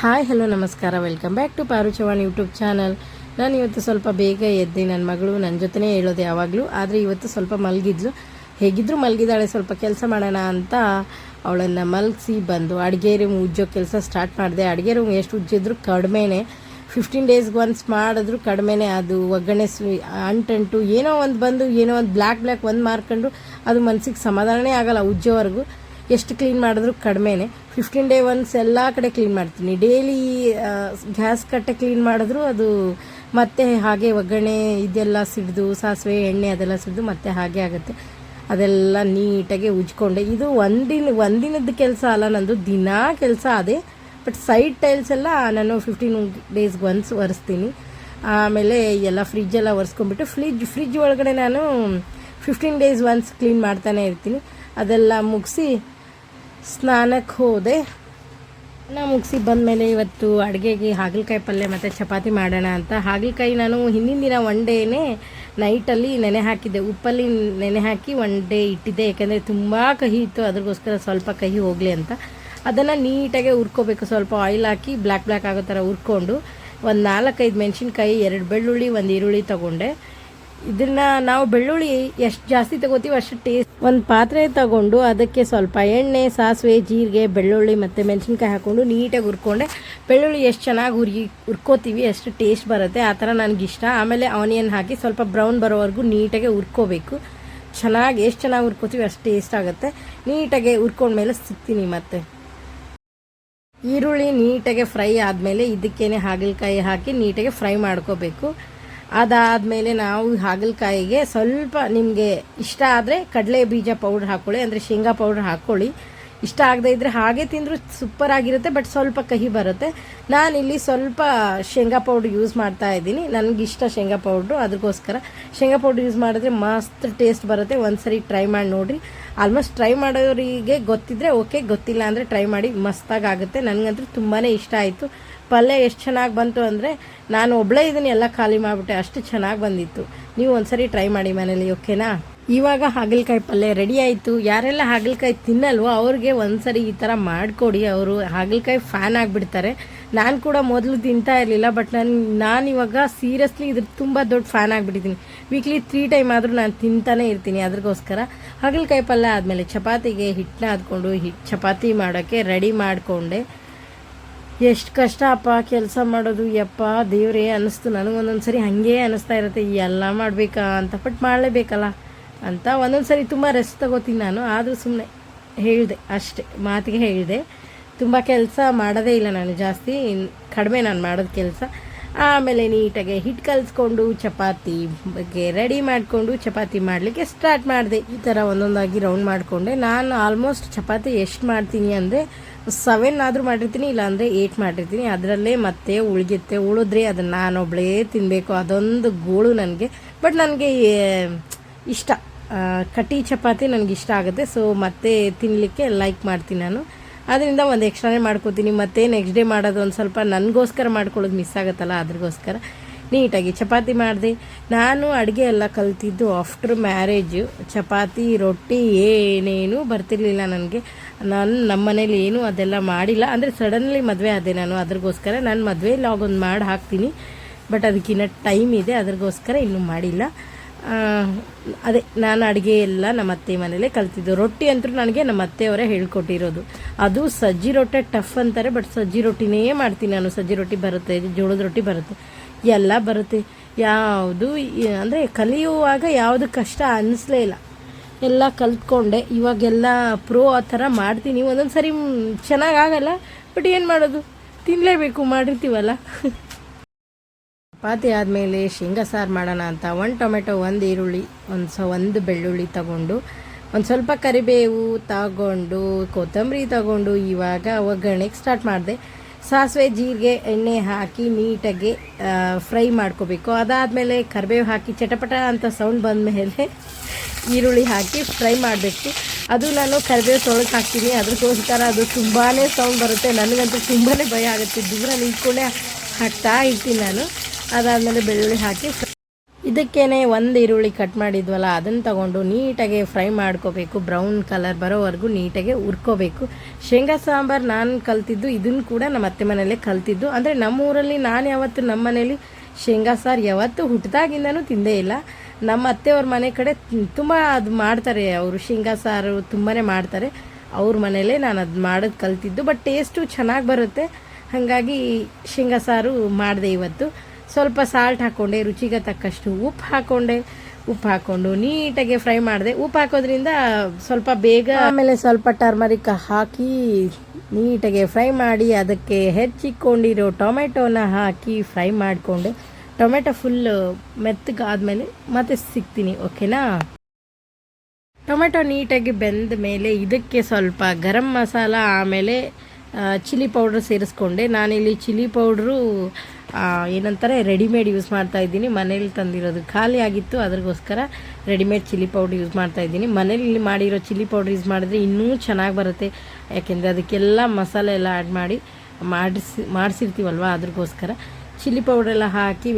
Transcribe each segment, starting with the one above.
Hi hello ನಮಸ್ಕಾರ, welcome back to ಪಾರು Chavan YouTube channel. ನಾನು ಇವತ್ತು ಸ್ವಲ್ಪ ಬೇಗ ಎದ್ದೆ. ನನ್ನ ಮಗಳು ನನ್ನ ಜೊತೆನೇ ಹೇಳೋದು ಯಾವಾಗಲೂ. ಆದರೆ ಇವತ್ತು ಸ್ವಲ್ಪ ಮಲಗಿದ್ಲು. ಹೇಗಿದ್ದರೂ ಮಲಗಿದಾಳೆ, ಸ್ವಲ್ಪ ಕೆಲಸ ಮಾಡೋಣ ಅಂತ ಅವಳನ್ನು ಮಲಗಿಸಿ ಬಂದು ಅಡುಗೆ ರೂಮ್ ಉಜ್ಜೋ ಕೆಲಸ ಸ್ಟಾರ್ಟ್ ಮಾಡಿದೆ. ಅಡುಗೆ ರೂಮ್ ಎಷ್ಟು ಉಜ್ಜಿದ್ರು ಕಡಿಮೆನೇ, 15 ಡೇಸ್ಗೆ ಒನ್ಸ್ ಮಾಡಿದ್ರು ಕಡಿಮೆನೇ. ಅದು ಒಗ್ಗರಣೆ ಅಂಟಂಟು ಏನೋ ಒಂದು ಬಂದು ಏನೋ ಒಂದು ಬ್ಲ್ಯಾಕ್ ಒಂದು ಮಾರ್ಕೊಂಡು ಅದು ಮನಸ್ಸಿಗೆ ಸಮಾಧಾನನೇ ಆಗೋಲ್ಲ ಉಜ್ಜೋವರೆಗೂ. ಎಷ್ಟು ಕ್ಲೀನ್ ಮಾಡಿದ್ರು ಕಡಿಮೆನೇ. 15 ಡೇ ಒನ್ಸ್ ಎಲ್ಲ ಕಡೆ ಕ್ಲೀನ್ ಮಾಡ್ತೀನಿ. ಡೈಲಿ ಗ್ಯಾಸ್ ಕಟ್ಟೆ ಕ್ಲೀನ್ ಮಾಡಿದ್ರು ಅದು ಮತ್ತೆ ಹಾಗೆ ಒಗ್ಗರಣೆ ಇದೆಲ್ಲ ಸಿಡಿದು ಸಾಸಿವೆ ಎಣ್ಣೆ ಅದೆಲ್ಲ ಸಿಡಿದು ಮತ್ತೆ ಹಾಗೆ ಆಗುತ್ತೆ. ಅದೆಲ್ಲ ನೀಟಾಗಿ ಉಜ್ಕೊಂಡೆ. ಇದು ಒಂದಿನದ ಕೆಲಸ ಅಲ್ಲ, ನಂದು ದಿನಾ ಕೆಲಸ ಅದೇ. ಬಟ್ ಸೈಡ್ ಟೈಲ್ಸ್ ಎಲ್ಲ ನಾನು 15 ಡೇಸ್ಗೆ ಒನ್ಸ್ ಒರೆಸ್ತೀನಿ. ಆಮೇಲೆ ಎಲ್ಲ ಫ್ರಿಜ್ಜೆಲ್ಲ ಒರೆಸ್ಕೊಂಡ್ಬಿಟ್ಟು ಫ್ರಿಜ್ ಒಳಗಡೆ ನಾನು 15 ಡೇಸ್ ಒನ್ಸ್ ಕ್ಲೀನ್ ಮಾಡ್ತಾನೆ ಇರ್ತೀನಿ. ಅದೆಲ್ಲ ಮುಗಿಸಿ ಸ್ನಾನಕ್ಕೆ ಹೋದೆ. ಮುಗಿಸಿ ಬಂದಮೇಲೆ ಇವತ್ತು ಅಡುಗೆಗೆ ಹಾಗಲಕಾಯಿ ಪಲ್ಯ ಮತ್ತು ಚಪಾತಿ ಮಾಡೋಣ ಅಂತ. ಹಾಗಲಕಾಯಿ ನಾನು ಹಿಂದಿನ ದಿನ ಒನ್ ಡೇನೇ ನೈಟಲ್ಲಿ ನೆನೆ ಹಾಕಿದ್ದೆ, ಉಪ್ಪಲ್ಲಿ ನೆನೆ ಹಾಕಿ ಒನ್ ಡೇ ಇಟ್ಟಿದ್ದೆ. ಯಾಕೆಂದರೆ ತುಂಬ ಕಹಿ ಇತ್ತು, ಅದ್ರಗೋಸ್ಕರ ಸ್ವಲ್ಪ ಕಹಿ ಹೋಗಲಿ ಅಂತ. ಅದನ್ನು ನೀಟಾಗಿ ಹುರ್ಕೋಬೇಕು. ಸ್ವಲ್ಪ ಆಯಿಲ್ ಹಾಕಿ ಬ್ಲ್ಯಾಕ್ ಆಗೋ ಥರ ಹುರ್ಕೊಂಡು ಒಂದು 4-5 ಮೆಣಸಿನ್ಕಾಯಿ, 2 ಬೆಳ್ಳುಳ್ಳಿ, 1 ಈರುಳ್ಳಿ ತೊಗೊಂಡೆ. ಇದನ್ನು ನಾವು ಬೆಳ್ಳುಳ್ಳಿ ಎಷ್ಟು ಜಾಸ್ತಿ ತೊಗೋತೀವಿ ಅಷ್ಟು ಟೇಸ್ಟ್. ಒಂದು ಪಾತ್ರೆ ತಗೊಂಡು ಅದಕ್ಕೆ ಸ್ವಲ್ಪ ಎಣ್ಣೆ, ಸಾಸಿವೆ, ಜೀರಿಗೆ, ಬೆಳ್ಳುಳ್ಳಿ ಮತ್ತು ಮೆಣಸಿನ್ಕಾಯಿ ಹಾಕ್ಕೊಂಡು ನೀಟಾಗಿ ಹುರ್ಕೊಂಡೆ. ಬೆಳ್ಳುಳ್ಳಿ ಎಷ್ಟು ಚೆನ್ನಾಗಿ ಹುರ್ಕೋತೀವಿ ಅಷ್ಟು ಟೇಸ್ಟ್ ಬರುತ್ತೆ, ಆ ಥರ ನನಗಿಷ್ಟ. ಆಮೇಲೆ ಆನಿಯನ್ ಹಾಕಿ ಸ್ವಲ್ಪ ಬ್ರೌನ್ ಬರೋವರೆಗೂ ನೀಟಾಗಿ ಹುರ್ಕೋಬೇಕು. ಎಷ್ಟು ಚೆನ್ನಾಗಿ ಹುರ್ಕೋತೀವಿ ಅಷ್ಟು ಟೇಸ್ಟ್ ಆಗುತ್ತೆ. ನೀಟಾಗಿ ಹುರ್ಕೊಂಡ್ಮೇಲೆ ಸಿಗ್ತೀನಿ. ಮತ್ತು ಈರುಳ್ಳಿ ನೀಟಾಗಿ ಫ್ರೈ ಆದಮೇಲೆ ಇದಕ್ಕೇನೆ ಹಾಗಲಕಾಯಿ ಹಾಕಿ ನೀಟಾಗಿ ಫ್ರೈ ಮಾಡ್ಕೋಬೇಕು. ಅದಾದಮೇಲೆ ನಾವು ಹಾಗಲಕಾಯಿಗೆ ಸ್ವಲ್ಪ ನಿಮಗೆ ಇಷ್ಟ ಆದರೆ ಕಡಲೆ ಬೀಜ ಪೌಡ್ರ್ ಹಾಕ್ಕೊಳ್ಳಿ, ಅಂದರೆ ಶೇಂಗಾ ಪೌಡ್ರ್ ಹಾಕ್ಕೊಳ್ಳಿ. ಇಷ್ಟ ಆಗದೆ ಇದ್ದರೆ ಹಾಗೆ ತಿಂದರೂ ಸೂಪರ್ ಆಗಿರುತ್ತೆ, ಬಟ್ ಸ್ವಲ್ಪ ಕಹಿ ಬರುತ್ತೆ. ನಾನಿಲ್ಲಿ ಸ್ವಲ್ಪ ಶೇಂಗಾ ಪೌಡ್ರ್ ಯೂಸ್ ಮಾಡ್ತಾ ಇದ್ದೀನಿ. ನನಗಿಷ್ಟ ಶೇಂಗಾ ಪೌಡ್ರು, ಅದಕ್ಕೋಸ್ಕರ ಶೇಂಗಾ ಪೌಡ್ರ್ ಯೂಸ್ ಮಾಡಿದ್ರೆ ಮಸ್ತ್ ಟೇಸ್ಟ್ ಬರುತ್ತೆ. ಒಂದ್ಸರಿ ಟ್ರೈ ಮಾಡಿ ನೋಡಿರಿ. ಆಲ್ಮೋಸ್ಟ್ ಟ್ರೈ ಮಾಡೋರಿಗೆ ಗೊತ್ತಿದ್ದರೆ ಓಕೆ, ಗೊತ್ತಿಲ್ಲ ಅಂದರೆ ಟ್ರೈ ಮಾಡಿ, ಮಸ್ತಾಗಿ ಆಗುತ್ತೆ. ನನಗಂತೂ ತುಂಬಾ ಇಷ್ಟ ಆಯಿತು. ಪಲ್ಯ ಎಷ್ಟು ಚೆನ್ನಾಗಿ ಬಂತು ಅಂದರೆ ನಾನು ಒಬ್ಬಳೇ ಇದನ್ನು ಎಲ್ಲ ಖಾಲಿ ಮಾಡಿಬಿಟ್ಟೆ, ಅಷ್ಟು ಚೆನ್ನಾಗಿ ಬಂದಿತ್ತು. ನೀವು ಒಂದ್ಸರಿ ಟ್ರೈ ಮಾಡಿ ಮನೇಲಿ, ಓಕೆನಾ? ಇವಾಗ ಹಾಗಲಕಾಯಿ ಪಲ್ಯ ರೆಡಿ ಆಯಿತು. ಯಾರೆಲ್ಲ ಹಾಗಲಕಾಯಿ ತಿನ್ನಲ್ವೋ ಅವ್ರಿಗೆ ಒಂದ್ಸರಿ ಈ ಥರ ಮಾಡಿಕೊಡಿ. ಅವರು ಹಾಗಲಕಾಯಿ ಫ್ಯಾನ್ ಆಗಿಬಿಡ್ತಾರೆ. ನಾನು ಕೂಡ ಮೊದಲು ತಿಂತಾ ಇರಲಿಲ್ಲ, ಬಟ್ ನಾನಿವಾಗ ಸೀರಿಯಸ್ಲಿ ಇದ್ರ ತುಂಬ ದೊಡ್ಡ ಫ್ಯಾನ್ ಆಗಿಬಿಟ್ಟಿದ್ದೀನಿ. ವೀಕ್ಲಿ 3 ಟೈಮ್ ಆದರೂ ನಾನು ತಿಂತಾನೆ ಇರ್ತೀನಿ. ಅದಕ್ಕೋಸ್ಕರ ಹಾಗಲಕಾಯಿ ಪಲ್ಯ ಆದಮೇಲೆ ಚಪಾತಿಗೆ ಹಿಟ್ಟನ್ನ ಹಾಕ್ಕೊಂಡು ಚಪಾತಿ ಮಾಡೋಕ್ಕೆ ರೆಡಿ ಮಾಡಿಕೊಂಡೆ. ಎಷ್ಟು ಕಷ್ಟ ಅಪ್ಪ ಕೆಲಸ ಮಾಡೋದು, ಯಪ್ಪ ದೇವ್ರೇ ಅನ್ನಿಸ್ತು. ನನಗೊಂದೊಂದು ಸರಿ ಹಾಗೆ ಅನ್ನಿಸ್ತಾ ಇರುತ್ತೆ, ಎಲ್ಲ ಮಾಡಬೇಕಾ ಅಂತ. ಬಟ್ ಮಾಡಲೇಬೇಕಲ್ಲ ಅಂತ ಒಂದೊಂದು ಸರಿ ತುಂಬ ರೆಸ್ಟ್ ತಗೋತೀನಿ ನಾನು. ಆದರೂ ಸುಮ್ಮನೆ ಹೇಳಿದೆ ಅಷ್ಟೇ, ಮಾತಿಗೆ ಹೇಳಿದೆ. ತುಂಬ ಕೆಲಸ ಮಾಡೋದೇ ಇಲ್ಲ ನಾನು, ಜಾಸ್ತಿ ಕಡಿಮೆ ನಾನು ಮಾಡೋದು ಕೆಲಸ. ಆಮೇಲೆ ನೀಟಾಗಿ ಹಿಟ್ಟು ಕಲಿಸ್ಕೊಂಡು ಚಪಾತಿ ಬಗ್ಗೆ ರೆಡಿ ಮಾಡಿಕೊಂಡು ಚಪಾತಿ ಮಾಡಲಿಕ್ಕೆ ಸ್ಟಾರ್ಟ್ ಮಾಡಿದೆ. ಈ ಥರ ಒಂದೊಂದಾಗಿ ರೌಂಡ್ ಮಾಡಿಕೊಂಡೆ. ನಾನು ಆಲ್ಮೋಸ್ಟ್ ಚಪಾತಿ ಎಷ್ಟು ಮಾಡ್ತೀನಿ ಅಂದರೆ 7 ಆದರೂ ಮಾಡಿರ್ತೀನಿ, ಇಲ್ಲಾಂದರೆ 8 ಮಾಡಿರ್ತೀನಿ. ಅದರಲ್ಲೇ ಮತ್ತೆ ಉಳಿದ್ರೆ ಅದನ್ನು ನಾನೊಬ್ಬಳೇ ತಿನ್ನಬೇಕು, ಅದೊಂದು ಗೋಳು ನನಗೆ. ಬಟ್ ನನಗೆ ಇಷ್ಟ, ಕಟಿ ಚಪಾತಿ ನನಗೆ ಇಷ್ಟ ಆಗುತ್ತೆ. ಸೊ ಮತ್ತೆ ತಿನ್ನಲಿಕ್ಕೆ ಲೈಕ್ ಮಾಡ್ತೀನಿ ನಾನು. ಅದರಿಂದ ಒಂದು ಎಕ್ಸ್ಟ್ರಾನೇ ಮಾಡ್ಕೋತೀನಿ. ಮತ್ತು ನೆಕ್ಸ್ಟ್ ಡೇ ಮಾಡೋದು ಒಂದು ಸ್ವಲ್ಪ ನನಗೋಸ್ಕರ ಮಾಡ್ಕೊಳ್ಳೋದು ಮಿಸ್ ಆಗುತ್ತಲ್ಲ, ಅದ್ರಗೋಸ್ಕರ ನೀಟಾಗಿ ಚಪಾತಿ ಮಾಡಿದೆ. ನಾನು ಅಡುಗೆ ಎಲ್ಲ ಕಲ್ತಿದ್ದು ಆಫ್ಟರ್ ಮ್ಯಾರೇಜು. ಚಪಾತಿ ರೊಟ್ಟಿ ಏನೇನೂ ಬರ್ತಿರ್ಲಿಲ್ಲ ನನಗೆ. ನಮ್ಮ ಮನೇಲಿ ಏನೂ ಅದೆಲ್ಲ ಮಾಡಿಲ್ಲ. ಅಂದರೆ ಸಡನ್ಲಿ ಮದುವೆ ಆದೆ ನಾನು, ಅದ್ರಗೋಸ್ಕರ ನಾನು ಮದುವೆ ಲಾಗ್ ಒಂದು ಮಾಡಿ ಹಾಕ್ತೀನಿ. ಬಟ್ ಅದಕ್ಕಿನ್ನ ಟೈಮ್ ಇದೆ, ಅದ್ರಗೋಸ್ಕರ ಇನ್ನೂ ಮಾಡಿಲ್ಲ. ಅದೇ ನಾನು ಅಡುಗೆ ಎಲ್ಲ ನಮ್ಮ ಅತ್ತೆ ಮನೇಲೇ ಕಲ್ತಿದ್ದು. ರೊಟ್ಟಿ ಅಂತೂ ನನಗೆ ನಮ್ಮ ಅತ್ತೆಯವರೇ ಹೇಳ್ಕೊಟ್ಟಿರೋದು. ಅದು ಸಜ್ಜಿ ರೊಟ್ಟೆ ಟಫ್ ಅಂತಾರೆ, ಬಟ್ ಸಜ್ಜಿ ರೊಟ್ಟಿನೇ ಮಾಡ್ತೀನಿ ನಾನು. ಸಜ್ಜಿ ರೊಟ್ಟಿ ಬರುತ್ತೆ, ಜೋಳದ ರೊಟ್ಟಿ ಬರುತ್ತೆ, ಎಲ್ಲ ಬರುತ್ತೆ. ಯಾವುದು ಅಂದರೆ ಕಲಿಯುವಾಗ ಯಾವುದು ಕಷ್ಟ ಅನ್ನಿಸ್ಲೇ ಇಲ್ಲ, ಎಲ್ಲ ಕಲ್ತ್ಕೊಂಡೆ. ಇವಾಗೆಲ್ಲ ಪ್ರೋ ಆ ಥರ ಮಾಡ್ತೀನಿ. ಒಂದೊಂದು ಸರಿ ಚೆನ್ನಾಗಾಗಲ್ಲ, ಬಟ್ ಏನು ಮಾಡೋದು, ತಿನ್ನಲೇಬೇಕು, ಮಾಡಿರ್ತೀವಲ್ಲ. ಚಪಾತಿ ಆದಮೇಲೆ ಶೇಂಗಾ ಸಾರು ಮಾಡೋಣ ಅಂತ 1 ಟೊಮೆಟೊ, 1 ಈರುಳ್ಳಿ, 1 ಬೆಳ್ಳುಳ್ಳಿ ತಗೊಂಡು, ಒಂದು ಸ್ವಲ್ಪ ಕರಿಬೇವು ತಗೊಂಡು, ಕೊತ್ತಂಬರಿ ತಗೊಂಡು ಇವಾಗ ಒಗ್ಗರಣೆಗೆ ಸ್ಟಾರ್ಟ್ ಮಾಡಿದೆ. ಸಾಸಿವೆ, ಜೀರಿಗೆ, ಎಣ್ಣೆ ಹಾಕಿ ನೀಟಾಗಿ ಫ್ರೈ ಮಾಡ್ಕೋಬೇಕು. ಅದಾದಮೇಲೆ ಕರಿಬೇವು ಹಾಕಿ ಚಟಪಟ ಅಂತ ಸೌಂಡ್ ಬಂದಮೇಲೆ ಈರುಳ್ಳಿ ಹಾಕಿ ಫ್ರೈ ಮಾಡಬೇಕು. ಅದು ನಾನು ಕರಿಬೇವು ತೊಳೆದು ಹಾಕ್ತೀನಿ, ಅದಕ್ಕೋಸ್ಕರ ಅದು ತುಂಬಾ ಸೌಂಡ್ ಬರುತ್ತೆ. ನನಗಂತೂ ತುಂಬಾ ಭಯ ಆಗುತ್ತೆ, ದೂರ ನಿಂತ್ಕೊಂಡೇ ಹಾಕ್ತಾ ಇರ್ತೀನಿ ನಾನು. ಅದಾದಮೇಲೆ ಬೆಳ್ಳುಳ್ಳಿ ಹಾಕಿ ಇದಕ್ಕೇನೆ ಒಂದು ಈರುಳ್ಳಿ ಕಟ್ ಮಾಡಿದ್ವಲ್ಲ ಅದನ್ನು ತಗೊಂಡು ನೀಟಾಗಿ ಫ್ರೈ ಮಾಡ್ಕೋಬೇಕು, ಬ್ರೌನ್ ಕಲರ್ ಬರೋವರೆಗೂ ನೀಟಾಗಿ ಹುರ್ಕೋಬೇಕು. ಶೇಂಗಾ ಸಾಂಬಾರು ನಾನು ಕಲ್ತಿದ್ದು, ಇದನ್ನು ಕೂಡ ನಮ್ಮ ಅತ್ತೆ ಮನೆಯಲ್ಲೇ ಕಲ್ತಿದ್ದು. ಅಂದರೆ ನಮ್ಮೂರಲ್ಲಿ ನಾನು ಯಾವತ್ತು ನಮ್ಮ ಮನೇಲಿ ಶೇಂಗಾ ಸಾರು ಯಾವತ್ತೂ ಹುಟ್ಟಿದಾಗಿಂದನೂ ತಿಂದೇ ಇಲ್ಲ. ನಮ್ಮ ಅತ್ತೆಯವ್ರ ಮನೆ ಕಡೆ ತುಂಬ ಅದು ಮಾಡ್ತಾರೆ, ಅವರು ಶೇಂಗಾ ಸಾರು ತುಂಬಾ ಮಾಡ್ತಾರೆ. ಅವ್ರ ಮನೇಲೇ ನಾನು ಅದು ಮಾಡೋದು ಕಲ್ತಿದ್ದು. ಬಟ್ ಟೇಸ್ಟು ಚೆನ್ನಾಗಿ ಬರುತ್ತೆ, ಹಾಗಾಗಿ ಶೇಂಗಾ ಸಾರು ಮಾಡಿದೆ ಇವತ್ತು. ಸ್ವಲ್ಪ ಸಾಲ್ಟ್ ಹಾಕ್ಕೊಂಡೆ, ರುಚಿಗೆ ತಕ್ಕಷ್ಟು ಉಪ್ಪು ಹಾಕ್ಕೊಂಡು ನೀಟಾಗಿ ಫ್ರೈ ಮಾಡಿದೆ. ಉಪ್ಪು ಹಾಕೋದ್ರಿಂದ ಸ್ವಲ್ಪ ಬೇಗ, ಆಮೇಲೆ ಸ್ವಲ್ಪ ಟರ್ಮರಿಕ್ ಹಾಕಿ ನೀಟಾಗಿ ಫ್ರೈ ಮಾಡಿ ಅದಕ್ಕೆ ಹೆಚ್ಚಿಕೊಂಡಿರೋ ಟೊಮೆಟೊನ ಹಾಕಿ ಫ್ರೈ ಮಾಡಿಕೊಂಡೆ. ಟೊಮೆಟೊ ಫುಲ್ ಮೆತ್ತಗಾದ್ಮೇಲೆ ಮತ್ತೆ ಸಿಗ್ತೀನಿ, ಓಕೆನಾ. ಟೊಮೆಟೊ ನೀಟಾಗಿ ಬೆಂದ ಮೇಲೆ ಇದಕ್ಕೆ ಸ್ವಲ್ಪ ಗರಂ ಮಸಾಲ ಆಮೇಲೆ ಚಿಲ್ಲಿ ಪೌಡ್ರ್ ಸೇರಿಸ್ಕೊಂಡೆ. ನಾನಿಲ್ಲಿ ಚಿಲ್ಲಿ ಪೌಡ್ರು ಏನಂತಾರೆ ರೆಡಿಮೇಡ್ ಯೂಸ್ ಮಾಡ್ತಾಯಿದ್ದೀನಿ, ಮನೇಲಿ ತಂದಿರೋದು ಖಾಲಿ ಆಗಿತ್ತು, ಅದ್ರಗೋಸ್ಕರ ರೆಡಿಮೇಡ್ ಚಿಲ್ಲಿ ಪೌಡ್ರ್ ಯೂಸ್ ಮಾಡ್ತಾಯಿದ್ದೀನಿ. ಮನೇಲಿ ಮಾಡಿರೋ ಚಿಲ್ಲಿ ಪೌಡ್ರ್ ಯೂಸ್ ಮಾಡಿದ್ರೆ ಇನ್ನೂ ಚೆನ್ನಾಗಿ ಬರುತ್ತೆ, ಯಾಕೆಂದರೆ ಅದಕ್ಕೆಲ್ಲ ಮಸಾಲೆ ಎಲ್ಲ ಆ್ಯಡ್ ಮಾಡಿ ಮಾಡಿಸಿರ್ತೀವಲ್ವ, ಅದ್ರಗೋಸ್ಕರ ಚಿಲ್ಲಿ ಪೌಡ್ರೆಲ್ಲ ಹಾಕಿ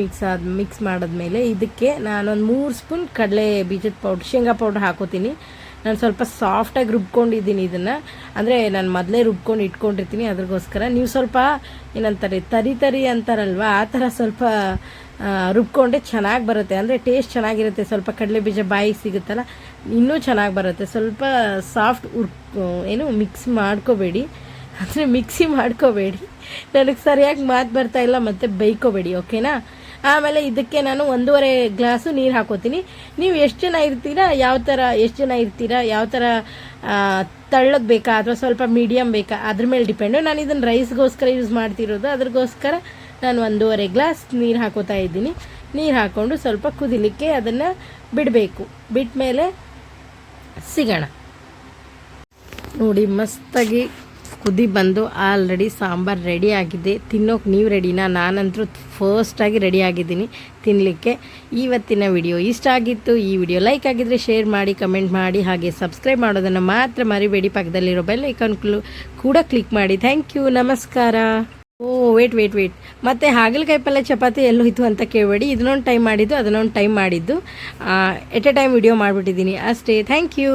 ಮಿಕ್ಸ್ ಮಾಡಿದ್ಮೇಲೆ ಇದಕ್ಕೆ ನಾನೊಂದು 3 ಸ್ಪೂನ್ ಕಡಲೆ ಬೀಜದ ಪೌಡ್ರ್, ಶೇಂಗಾ ಪೌಡ್ರ್ ಹಾಕೋತೀನಿ. ನಾನು ಸ್ವಲ್ಪ ಸಾಫ್ಟಾಗಿ ರುಬ್ಕೊಂಡಿದ್ದೀನಿ ಇದನ್ನು, ಅಂದರೆ ನಾನು ಮೊದಲೇ ರುಬ್ಕೊಂಡು ಇಟ್ಕೊಂಡಿರ್ತೀನಿ, ಅದ್ರಗೋಸ್ಕರ ನೀವು ಸ್ವಲ್ಪ ಏನಂತಾರೆ ತರಿ ಅಂತಾರಲ್ವ, ಆ ಥರ ಸ್ವಲ್ಪ ರುಬ್ಕೊಂಡೆ ಚೆನ್ನಾಗಿ ಬರುತ್ತೆ, ಅಂದರೆ ಟೇಸ್ಟ್ ಚೆನ್ನಾಗಿರುತ್ತೆ. ಸ್ವಲ್ಪ ಕಡಲೆ ಬೀಜ ಬಾಯಿಗೆ ಸಿಗುತ್ತಲ್ಲ, ಇನ್ನೂ ಚೆನ್ನಾಗಿ ಬರುತ್ತೆ. ಸ್ವಲ್ಪ ಸಾಫ್ಟ್ ಮಿಕ್ಸ್ ಮಾಡ್ಕೋಬೇಡಿ, ಅಂದರೆ ಮಿಕ್ಸಿ ಮಾಡ್ಕೋಬೇಡಿ, ನನಗೆ ಸರಿಯಾಗಿ ಮಾತು ಬರ್ತಾಯಿಲ್ಲ, ಮತ್ತು ಬೈಕೋಬೇಡಿ, ಓಕೆನಾ. ಆಮೇಲೆ ಇದಕ್ಕೆ ನಾನು 1.5 ಗ್ಲಾಸು ನೀರು ಹಾಕೋತೀನಿ. ನೀವು ಎಷ್ಟು ಜನ ಇರ್ತೀರಾ, ಯಾವ ಥರ ತಳ್ಳಗೆ ಬೇಕಾ ಅಥವಾ ಸ್ವಲ್ಪ ಮೀಡಿಯಮ್ ಬೇಕಾ ಅದ್ರ ಮೇಲೆ ಡಿಪೆಂಡು. ನಾನು ಇದನ್ನು ರೈಸ್ಗೋಸ್ಕರ ಯೂಸ್ ಮಾಡ್ತಿರೋದು, ಅದ್ರಗೋಸ್ಕರ ನಾನು 1.5 ಗ್ಲಾಸ್ ನೀರು ಹಾಕೋತಾ ಇದ್ದೀನಿ. ನೀರು ಹಾಕ್ಕೊಂಡು ಸ್ವಲ್ಪ ಕುದಿಲಿಕ್ಕೆ ಅದನ್ನು ಬಿಡಬೇಕು. ಬಿಟ್ಟ ಮೇಲೆ ಸಿಗೋಣ. ನೋಡಿ, ಮಸ್ತಾಗಿ ಕುದಿ ಬಂದು ಆಲ್ರೆಡಿ ಸಾಂಬಾರು ರೆಡಿ ಆಗಿದೆ. ತಿನ್ನೋಕೆ ನೀವು ರೆಡಿನಾ? ನಾನಂತರೂ ಫಸ್ಟಾಗಿ ರೆಡಿ ಆಗಿದ್ದೀನಿ ತಿನ್ನಲಿಕ್ಕೆ. ಇವತ್ತಿನ ವಿಡಿಯೋ ಇಷ್ಟ ಆಗಿತ್ತು. ಈ ವಿಡಿಯೋ ಲೈಕ್ ಆಗಿದ್ದರೆ ಶೇರ್ ಮಾಡಿ, ಕಮೆಂಟ್ ಮಾಡಿ, ಹಾಗೆ ಸಬ್ಸ್ಕ್ರೈಬ್ ಮಾಡೋದನ್ನು ಮಾತ್ರ ಮರಿಬೇಡಿ. ಪಕ್ಕದಲ್ಲಿರೋ ಬೆಲ್ ಐಕಾನ್ ಕೂಡ ಕ್ಲಿಕ್ ಮಾಡಿ. ಥ್ಯಾಂಕ್ ಯು, ನಮಸ್ಕಾರ. ವೇಟ್ ಮತ್ತು ಹಾಗಲಕಾಯಿ ಪಲ್ಯ ಚಪಾತಿ ಎಲ್ಲೋಯ್ತು ಅಂತ ಕೇಳಬೇಡಿ. ಇದನ್ನೊಂದು ಟೈಮ್ ಮಾಡಿದ್ದು, ಅದನ್ನೊಂದು ಟೈಮ್ ಮಾಡಿದ್ದು, ಎಟ್ ಎ ಟೈಮ್ ವಿಡಿಯೋ ಮಾಡಿಬಿಟ್ಟಿದ್ದೀನಿ ಅಷ್ಟೇ. Thank you.